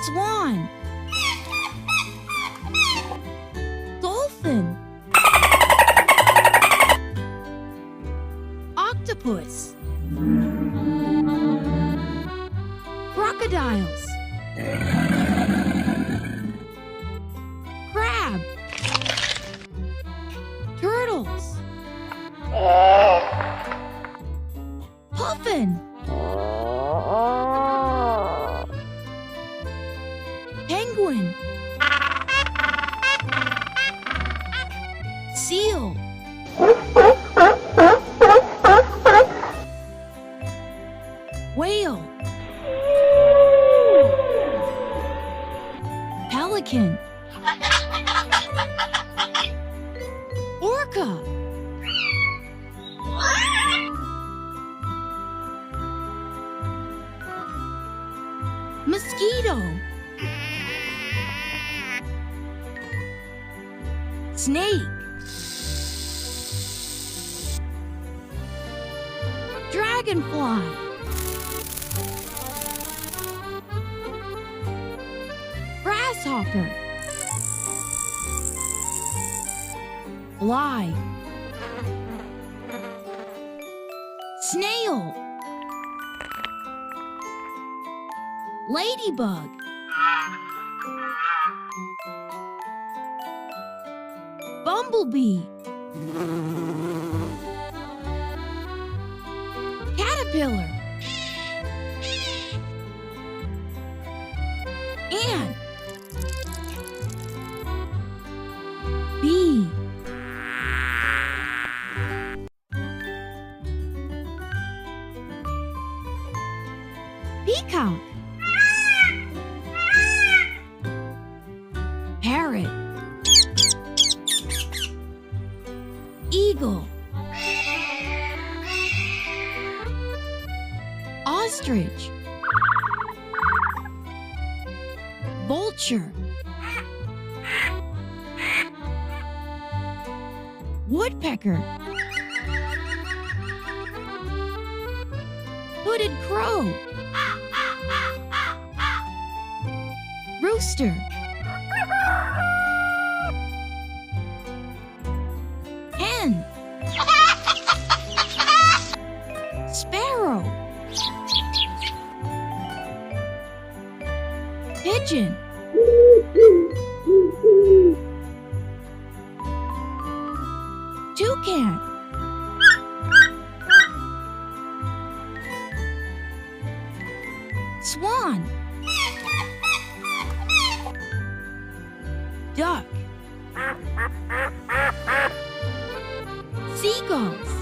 Swan. Dolphin. Octopus. Crocodiles. Crab. Turtles. Puffin. Penguin. Seal. Whale. Pelican. Orca. Mosquito. Snake. Dragonfly. Grasshopper. Fly. Snail. Ladybug. Bumblebee. Caterpillar. Ant. Bee. Peacock. Parrot. Eagle. Ostrich. Vulture. Woodpecker. Hooded crow. Rooster. Hen. Sparrow. Pigeon. Toucan. Swan. Duck. Seagulls.